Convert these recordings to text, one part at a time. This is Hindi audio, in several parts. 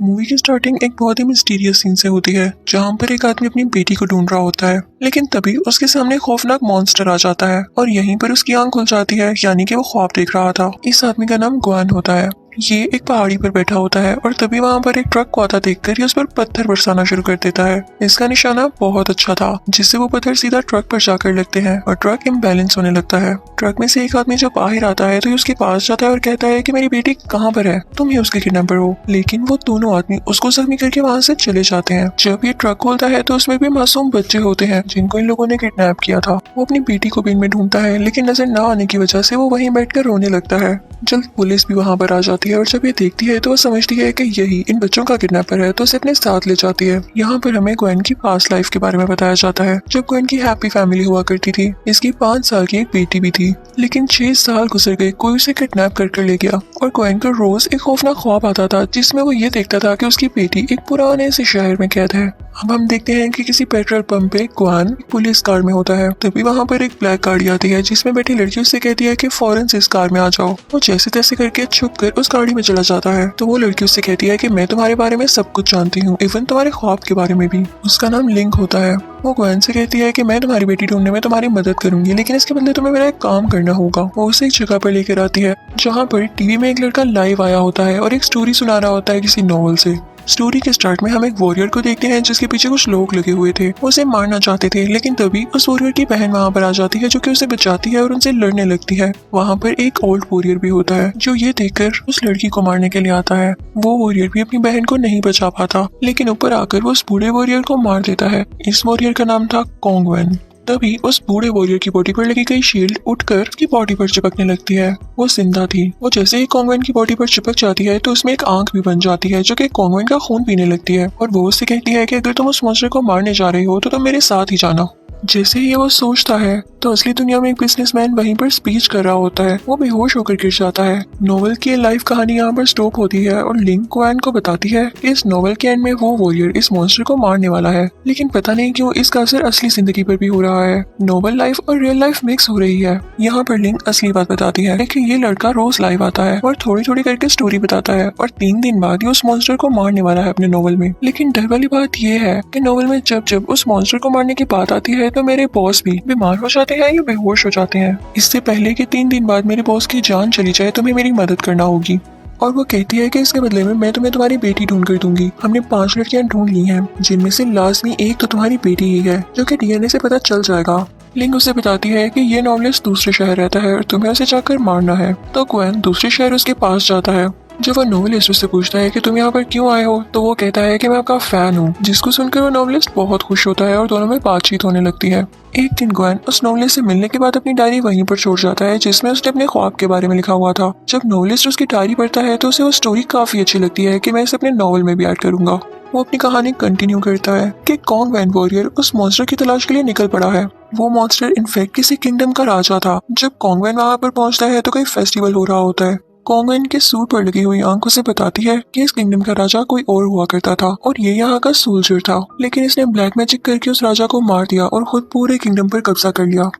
मूवी की स्टार्टिंग एक बहुत ही मिस्टीरियस सीन से होती है जहाँ पर एक आदमी अपनी बेटी को ढूंढ रहा होता है, लेकिन तभी उसके सामने खौफनाक मॉन्स्टर आ जाता है और यहीं पर उसकी आंख खुल जाती है, यानी कि वो ख्वाब देख रहा था। इस आदमी का नाम ग्वेन होता है। ये एक पहाड़ी पर बैठा होता है और तभी वहाँ पर एक ट्रक को आता देखकर ये उस पर पत्थर बरसाना शुरू कर देता है। इसका निशाना बहुत अच्छा था, जिससे वो पत्थर सीधा ट्रक पर जाकर लगते हैं और ट्रक इम्बैलेंस होने लगता है। ट्रक में से एक आदमी जब बाहर आता है तो ये उसके पास जाता है और कहता है कि मेरी बेटी कहाँ पर है, तुम ही उसके किडनैपर हो। लेकिन वो दोनों आदमी उसको जख्मी करके वहाँ से चले जाते हैं। जब ये ट्रक खोलता है तो उसमें भी मासूम बच्चे होते हैं जिनको इन लोगों ने किडनैप किया था। वो अपनी बेटी को भी इनमें ढूंढता है, लेकिन नजर न आने की वजह से वो वहीं बैठकर रोने लगता है। जल्द पुलिस भी वहाँ पर आ जाती है और जब ये देखती है तो वो समझती है कि यही इन बच्चों का किडनैपर है, तो उसे अपने साथ ले जाती है। यहाँ पर हमें ग्वेन की पास्ट लाइफ के बारे में बताया जाता है। जब ग्वेन की हैप्पी फैमिली हुआ करती थी, इसकी 5 साल की एक बेटी भी थी, लेकिन 6 साल गुजर गए, कोई उसे किडनैप कर ले गया और ग्वेन को रोज एक खौफनाक ख्वाब आता था जिसमें वो ये देखता था कि उसकी बेटी एक पुराने से शहर में कैद है। अब हम देखते हैं कि किसी पेट्रोल पंप पे ग्वेन पुलिस कार में होता है। तभी वहाँ पर एक ब्लैक गाड़ी आती है जिसमें बैठी लड़की उससे कहती है कि फौरन से इस कार में आ जाओ। वो जैसे तैसे करके छुप कर उस गाड़ी में चला जाता है। तो वो लड़की उससे कहती है कि मैं तुम्हारे बारे में सब कुछ जानती हूँ, इवन तुम्हारे ख्वाब के बारे में भी। उसका नाम लिंक होता है। वो ग्वेन से कहती है कि मैं तुम्हारी बेटी ढूंढने में तुम्हारी मदद करूंगी, लेकिन इसके बदले तुम्हें मेरा एक काम करना होगा। वो उसे एक जगह पर लेकर आती है जहाँ पर टीवी में एक लड़का लाइव आया होता है और एक स्टोरी सुना रहा होता है किसी नॉवल से। स्टोरी के स्टार्ट में हम एक वॉरियर को देखते हैं जिसके पीछे कुछ लोग लगे हुए थे। वो उसे मारना चाहते थे, लेकिन तभी उस वॉरियर की बहन वहाँ पर आ जाती है जो कि उसे बचाती है और उनसे लड़ने लगती है। वहाँ पर एक ओल्ड वॉरियर भी होता है जो ये देखकर उस लड़की को मारने के लिए आता है। वो वॉरियर भी अपनी बहन को नहीं बचा पाता, लेकिन ऊपर आकर वो उस बूढ़े वॉरियर को मार देता है। इस वॉरियर का नाम था कोंगवेन। तभी उस बूढ़े वॉरियर की बॉडी पर लगी गई शील्ड उठकर उसकी बॉडी पर चिपकने लगती है। वो जिंदा थी। वो जैसे ही कोंगवेन की बॉडी पर चिपक जाती है तो उसमें एक आंख भी बन जाती है जो कि कोंगवेन का खून पीने लगती है और वो उससे कहती है कि अगर तुम उस मॉन्स्टर को मारने जा रही हो तो तुम मेरे साथ ही जाना। जैसे ही वो सोचता है तो असली दुनिया में एक बिजनेसमैन वहीं पर स्पीच कर रहा होता है। वो बेहोश होकर गिर जाता है। नोवेल की लाइफ कहानी यहाँ पर स्टॉप होती है और लिंक ग्वेन को बताती है कि इस नोवेल के एंड में वो वॉरियर इस मॉन्स्टर को मारने वाला है, लेकिन पता नहीं क्यों इसका असर असली जिंदगी पर भी हो रहा है। नोवेल लाइफ और रियल लाइफ मिक्स हो रही है। यहाँ पर लिंक असली बात बताती है कि ये लड़का रोज लाइव आता है और थोड़ी थोड़ी करके स्टोरी बताता है और 3 दिन बाद ये उस मॉन्स्टर को मारने वाला है अपने नोवेल में। लेकिन डर वाली बात ये है कि नोवेल में जब जब उस मॉन्स्टर को मारने की बात आती है तो मेरे बॉस बीमार हो जाते हैं या बेहोश हो जाते हैं। इससे पहले कि 3 दिन बाद मेरे बॉस की जान चली जाए तुम्हें मेरी मदद करना होगी। और वो कहती है कि इसके बदले में मैं तुम्हें तुम्हारी बेटी ढूंढ कर दूंगी। हमने 5 लड़कियां ढूंढ ली हैं, जिनमें से लाजमी एक तो तुम्हारी बेटी ही है, जो कि डीएनए से पता चल जाएगा। लिंक उसे बताती है कि ये नॉवलिस्ट दूसरे शहर रहता है और तुम्हें उसे जाकर मारना है। तो ग्वेन दूसरे शहर उसके पास जाता है। जब वो नॉवलिस्ट उससे पूछता है कि तुम यहाँ पर क्यों आए हो, तो वो कहता है कि मैं आपका फैन हूँ, जिसको सुनकर वो नॉवलिस्ट बहुत खुश होता है और दोनों में बातचीत होने लगती है। एक दिन ग्वेन उस नॉवलिस्ट से मिलने के बाद अपनी डायरी वहीं पर छोड़ जाता है जिसमें उसने अपने ख्वाब के बारे में लिखा हुआ था। जब नॉवलिस्ट उसकी डायरी पढ़ता है तो उसे वो स्टोरी काफी अच्छी लगती है कि मैं इसे अपने नॉवल में भी ऐड करूंगा। वो अपनी कहानी कंटिन्यू करता है कि कोंगवेन वॉरियर उस मॉन्स्टर की तलाश के लिए निकल पड़ा है। वो मॉन्स्टर इनफैक्ट किसी किंगडम का राजा था। जब कोंगवेन वहाँ पर पहुंचता है तो कोई फेस्टिवल हो रहा होता है। कोंगवेन के सूट पर लगी हुई आंख उसे बताती है कि इस किंगडम का राजा कोई और हुआ करता था और ये यहाँ का सोल्जर था, लेकिन इसने ब्लैक मैजिक करके उस राजा को मार दिया और खुद पूरे किंगडम पर कब्जा कर लिया।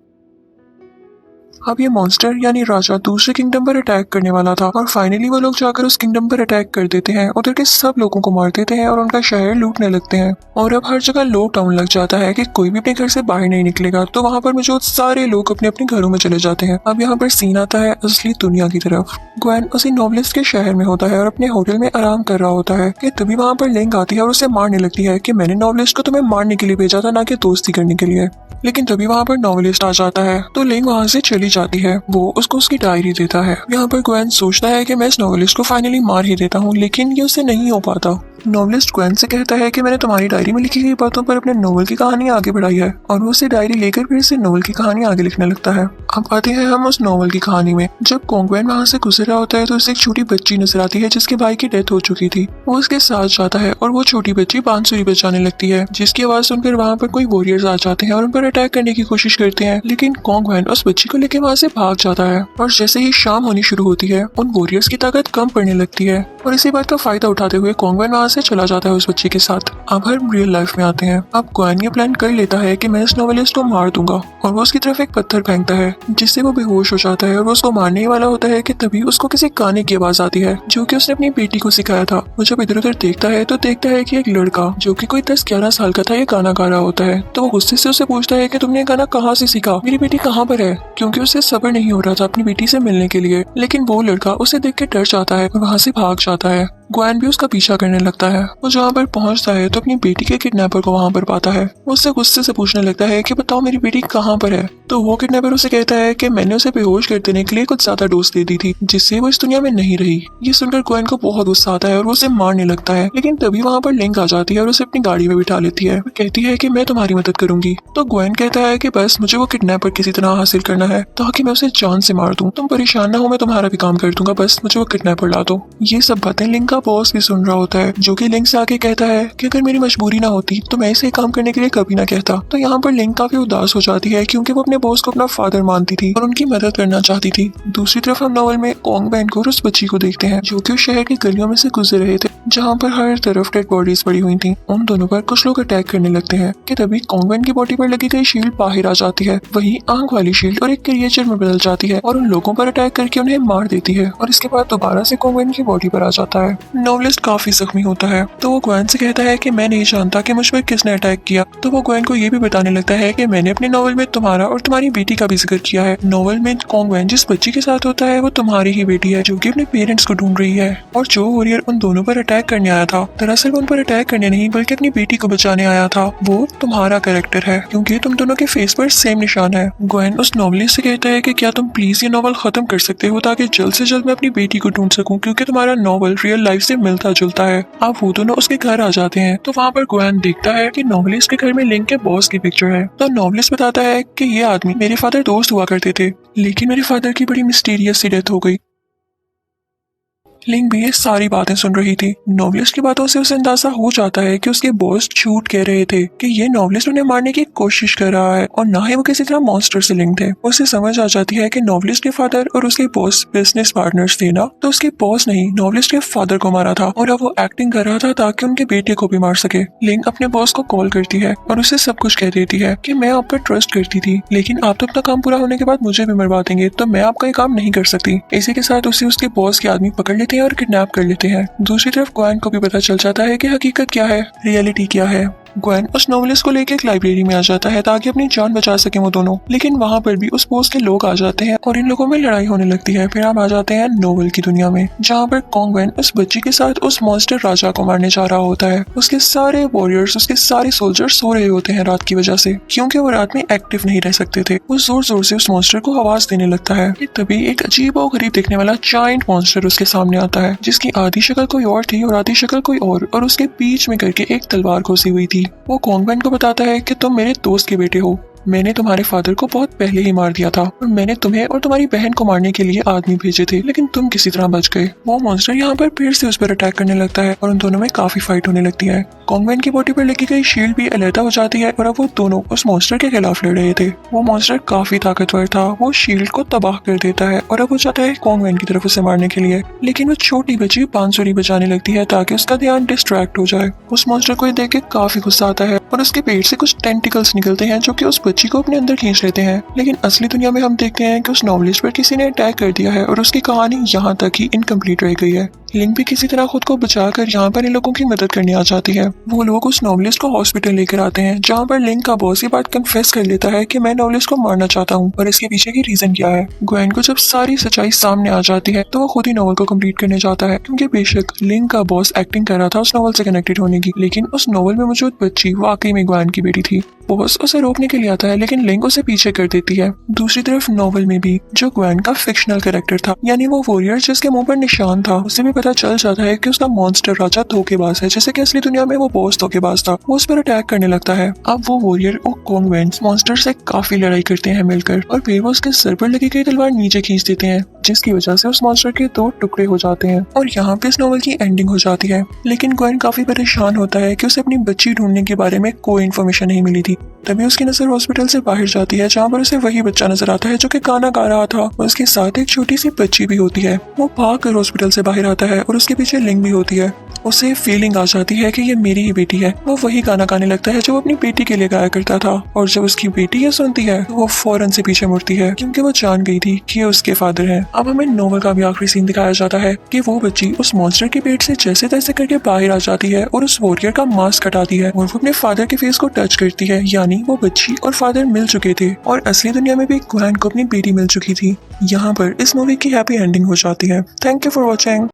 अब ये मॉन्स्टर यानी राजा दूसरे किंगडम पर अटैक करने वाला था और फाइनली वो लोग जाकर उस किंगडम पर अटैक कर देते हैं। उधर के सब लोगों को मार देते हैं और उनका शहर लूटने लगते हैं और अब हर जगह लॉकडाउन लग जाता है कि कोई भी अपने घर से बाहर नहीं निकलेगा। तो वहाँ पर मौजूद सारे लोग अपने अपने घरों में चले जाते हैं। अब यहाँ पर सीन आता है असली दुनिया की तरफ। ग्वेन उसी नॉवलिस्ट के शहर में होता है और अपने होटल में आराम कर रहा होता है कि तभी वहाँ पर लिंक आती है और उसे मारने लगती है कि मैंने नॉवलिस्ट को तुम्हें मारने के लिए भेजा था, ना कि दोस्ती करने के लिए। लेकिन तभी वहाँ पर नॉवलिस्ट आ जाता है तो लिंक वहाँ से चली जाती है। वो उसको उसकी डायरी देता है। यहाँ पर ग्वेन सोचता है कि मैं इस नॉवलिस्ट को फाइनली मार ही देता हूँ, लेकिन ये उससे नहीं हो पाता। नॉवलिस्ट ग्वेन से कहता है कि मैंने तुम्हारी डायरी में लिखी गई बातों पर अपने नॉवल की कहानी आगे बढ़ाई है और वो उसे डायरी लेकर फिर से नॉवल की कहानी आगे लिखने लगता है। अब आते हैं हम उस नॉवल की कहानी में। जब कोंगवेन वहाँ से गुजर रहा होता है तो उसे एक छोटी बच्ची नजर आती है जिसके भाई की डेथ हो चुकी थी। वो उसके साथ जाता है और वो छोटी बच्ची बांसुरी बजाने लगती है, जिसकी आवाज सुनकर वहाँ पर कोई वॉरियर्स आ जाते हैं और उन पर अटैक करने की कोशिश करते हैं। लेकिन कोंगवेन उस बच्ची को लेकर वहाँ से भाग जाता है और जैसे ही शाम होनी शुरू होती है उन वॉरियर्स की ताकत कम पड़ने लगती है और इसी बात का फायदा उठाते हुए कोंगवेन वहाँ से चला जाता है उस बच्ची के साथ। अब हम रियल लाइफ में आते हैं। अब ग्वेन ये प्लान कर लेता है कि मैं इस नॉवेलिस्ट को मार दूंगा और वो उसकी तरफ एक पत्थर फेंकता है जिससे वो बेहोश हो जाता है और वो उसको मारने ही वाला होता है कि तभी उसको किसी गाने की आवाज आती है जो कि उसने अपनी बेटी को सिखाया था। वो जब इधर उधर देखता है तो देखता है कि एक लड़का जो कि कोई 10-11 साल का था ये गाना गा रहा होता है। तो वो गुस्से से उसे पूछता है कि तुमने ये गाना कहाँ से सीखा, मेरी बेटी कहाँ पर है, क्योंकि उसे सब्र नहीं हो रहा था अपनी बेटी से मिलने के लिए। लेकिन वो लड़का उसे देख के डर जाता है और वहाँ से भाग जाता है। ग्वेन भी उसका पीछा करने लगता है। वो जहाँ पर पहुँचता है तो अपनी बेटी के किडनैपर को वहाँ पर पाता है। वो उससे गुस्से से पूछने लगता है कि बताओ मेरी बेटी कहाँ पर है। तो वो किडनैपर उसे कहता है कि मैंने उसे बेहोश कर देने के लिए कुछ ज्यादा डोज दे दी थी जिससे वो इस दुनिया में नहीं रही। ये सुनकर ग्वेन को बहुत गुस्सा आता है और वो उसे मारने लगता है। लेकिन तभी वहाँ पर लिंक आ जाती है और उसे अपनी गाड़ी में बिठा लेती है। वो कहती है कि मैं तुम्हारी मदद करूंगी। तो ग्वेन कहता है कि बस मुझे वो किडनैपर किसी तरह हासिल करना है ताकि मैं उसे जान से मार दूं। तुम परेशान ना हो, मैं तुम्हारा भी काम कर दूंगा, बस मुझे वो किडनैपर ला दो। ये सब बातें लिंक का बॉस भी सुन रहा होता है जो कि लिंक से आके कहता है कि अगर मेरी मजबूरी ना होती तो मैं इसे काम करने के लिए कभी ना कहता। तो यहाँ पर लिंक काफी उदास हो जाती है क्योंकि वो अपने बॉस को अपना फादर मानती थी और उनकी मदद करना चाहती थी। दूसरी तरफ हम नॉवल में कोंगबेन को और उस बच्ची को देखते हैं जो कि उस शहर की गलियों में से गुजर रहे थे जहाँ पर हर तरफ डेड बॉडीज पड़ी हुई थी। उन दोनों पर कुछ लोग अटैक करने लगते हैं कि तभी कोंगबेन की बॉडी पर लगी गई शील्ड बाहर आ जाती है। वही आंख वाली शील्ड और एक क्रिएचर में बदल जाती है और उन लोगों पर अटैक करके उन्हें मार देती है और इसके बाद दोबारा से कोंगबेन की बॉडी पर आ जाता है। नॉवलिस्ट काफी जख्मी होता है तो वो ग्वेन से कहता है कि मैं नहीं जानता कि मुझ पर किसने अटैक किया। तो वो ग्वेन को ये भी बताने लगता है कि मैंने अपने नॉवल में तुम्हारा और तुम्हारी बेटी का भी जिक्र किया है। नॉवल में कोंगबेन जिस बच्ची के साथ होता है वो तुम्हारी ही बेटी है जो कि अपने पेरेंट्स को ढूंढ रही है। और जो वॉरियर उन दोनों पर अटैक करने आया था दरअसल उन पर अटैक करने नहीं बल्कि अपनी बेटी को बचाने आया था। वो तुम्हारा कैरेक्टर है क्योंकि तुम दोनों के फेस पर सेम निशान है। ग्वेन उस नॉवलिस्ट से कहता है कि क्या तुम प्लीज ये नॉवल खत्म कर सकते हो ताकि जल्द से जल्द मैं अपनी बेटी को ढूंढ सकूं क्योंकि तुम्हारा नॉवल रियल लाइफ से मिलता जुलता है। अब वो दोनों उसके घर आ जाते हैं तो वहाँ पर ग्वेन देखता है कि नॉवलिस्ट के घर में लिंक के बॉस की पिक्चर है। तो नॉवलिस्ट बताता है कि ये आदमी मेरे फादर दोस्त हुआ करते थे लेकिन मेरे फादर की बड़ी मिस्टीरियस सी डेथ हो गई। लिंक भी ये सारी बातें सुन रही थी। नॉवलिस्ट की बातों से उसे अंदाजा हो जाता है कि उसके बॉस झूठ कह रहे थे कि ये नॉवलिस्ट उन्हें मारने की कोशिश कर रहा है और ना ही वो किसी तरह मॉन्स्टर से लिंक थे। उसे समझ आ जाती है कि नॉवलिस्ट के फादर और उसके बॉस बिजनेस पार्टनर्स थे ना, तो उसके बॉस नहीं नॉवलिस्ट के फादर को मारा था और अब वो एक्टिंग कर रहा था ताकि उनके बेटे को भी मार सके। लिंक अपने बॉस को कॉल करती है और उसे सब कुछ कह देती है कि मैं आप पर ट्रस्ट करती थी लेकिन आप तो अपना काम पूरा होने के बाद मुझे भी मरवा देंगे तो मैं आपका ये काम नहीं कर सकती। इसी के साथ उसे उसके बॉस के आदमी पकड़ लेते हैं और किडनैप कर लेते हैं। दूसरी तरफ ग्वेन को भी पता चल जाता है कि हकीकत क्या है, रियलिटी क्या है। ग्वेन उस नॉवलिस्ट को लेकर एक लाइब्रेरी में आ जाता है ताकि अपनी जान बचा सके वो दोनों। लेकिन वहाँ पर भी उस पोस्ट के लोग आ जाते हैं और इन लोगों में लड़ाई होने लगती है। फिर हम आ जाते हैं नोवेल की दुनिया में जहाँ पर कोंगबेन उस बच्ची के साथ उस मॉन्स्टर राजा को मारने जा रहा होता है। उसके सारे वॉरियर्स, उसके सारे सोल्जर्स सो रहे होते हैं रात की वजह से क्योंकि वो रात में एक्टिव नहीं रह सकते थे। वो जोर जोर से उस मॉन्स्टर को आवाज देने लगता है। तभी एक अजीब और गरीब दिखने वाला जायंट मॉन्स्टर उसके सामने आता है जिसकी आधी शक्ल कोई और थी और आधी शक्ल कोई और उसके बीच में करके एक तलवार घुसी हुई थी। वो कोंगबेन को बताता है कि तुम मेरे दोस्त के बेटे हो, मैंने तुम्हारे फादर को बहुत पहले ही मार दिया था और मैंने तुम्हें और तुम्हारी बहन को मारने के लिए आदमी भेजे थे लेकिन तुम किसी तरह बच गए। वो मॉन्स्टर यहाँ पर फिर से उस पर अटैक करने लगता है और उन दोनों में काफी फाइट होने लगती है। कोंगबेन की बॉडी पर लगी गई शील्ड भी अलहदा हो जाती है और अब वो दोनों उस मॉन्स्टर के खिलाफ लड़ रहे थे। वो मॉन्स्टर काफी ताकतवर था, वो शील्ड को तबाह कर देता है और अब वो चाहता है कोंगबेन की तरफ उसे मारने के लिए, लेकिन वो छोटी बच्ची बांसुरी बजाने लगती है ताकि उसका ध्यान डिस्ट्रैक्ट हो जाए। उस मॉन्स्टर को देख के काफी गुस्सा आता है और उसके पेट से कुछ टेंटिकल्स निकलते हैं जो कि उस बच्ची को अपने अंदर खींच लेते हैं। लेकिन असली दुनिया में हम देखते हैं कि उस नॉवलिस्ट पर किसी ने अटैक कर दिया है और उसकी कहानी यहाँ तक ही इनकम्प्लीट रह गई है। लिंक भी किसी तरह खुद को बचाकर यहाँ पर इन लोगों की मदद करने आ जाती है। वो लोग उस नॉवलिस्ट को हॉस्पिटल लेकर आते हैं जहाँ पर लिंक का बॉस ये बात कन्फेस कर लेता है कि मैं नॉवलिस्ट को मारना चाहता हूँ और इसके पीछे की रीजन क्या है। ग्वेन को जब सारी सच्चाई सामने आ जाती है तो वो खुद ही नॉवल को कंप्लीट करने जाता है क्योंकि बेशक लिंक का बॉस एक्टिंग कर रहा था उस नॉवल से कनेक्टेड होने की, लेकिन उस नॉवल में मौजूद बच्ची वाकई में ग्वेन की बेटी थी। बॉस उसे रोकने के लिए आता है लेकिन लिंक उसे पीछे कर देती है। दूसरी तरफ नॉवल में भी जो ग्वेन का फिक्शनल कैरेक्टर था यानी वो वॉरियर जिसके मुंह पर निशान था, उसे भी पता चल जाता है कि उसका मॉन्स्टर राजा धोखेबाज है, जैसे कि असली दुनिया में वो बॉस धोखेबाज था। वो उस पर अटैक करने लगता है। अब वो वॉरियर और कोंगबेन मॉन्स्टर से काफी लड़ाई करते हैं मिलकर और फिर वो उसके सर पर लगी गई तलवार नीचे खींच देते हैं जिसकी वजह से उस मॉन्स्टर के 2 टुकड़े हो जाते हैं और यहाँ पे इस नॉवल की एंडिंग हो जाती है। लेकिन ग्वेन काफी परेशान होता है कि उसे अपनी बच्ची ढूंढने के बारे में कोई इन्फॉर्मेशन नहीं मिली थी। तभी उसकी नजर हॉस्पिटल से बाहर जाती है जहाँ पर उसे वही बच्चा नजर आता है जो कि गाना गा रहा था और उसके साथ एक छोटी सी बच्ची भी होती है। वो भाग कर हॉस्पिटल से बाहर आता है और उसके पीछे लिंक भी होती है। उसे फीलिंग आ जाती है कि ये मेरी ही बेटी है। वो वही गाना गाने लगता है जो वो अपनी बेटी के लिए गाया करता था, और जब उसकी बेटी ये सुनती है तो वो फौरन से पीछे मुड़ती है क्योंकि वो जान गई थी कि ये उसके फादर हैं। अब हमें नोवेल का भी आखिरी सीन दिखाया जाता है कि वो बच्ची उस मॉन्स्टर के पेट से जैसे तैसे करके बाहर आ जाती है और उस वॉरियर का मास्क हटाती है और वो अपने फादर के फेस को टच करती है, यानी वो बच्ची और फादर मिल चुके थे और असली दुनिया में भी ग्वेन को अपनी बेटी मिल चुकी थी। यहाँ पर इस मूवी की हैप्पी एंडिंग हो जाती है। Thank you for watching.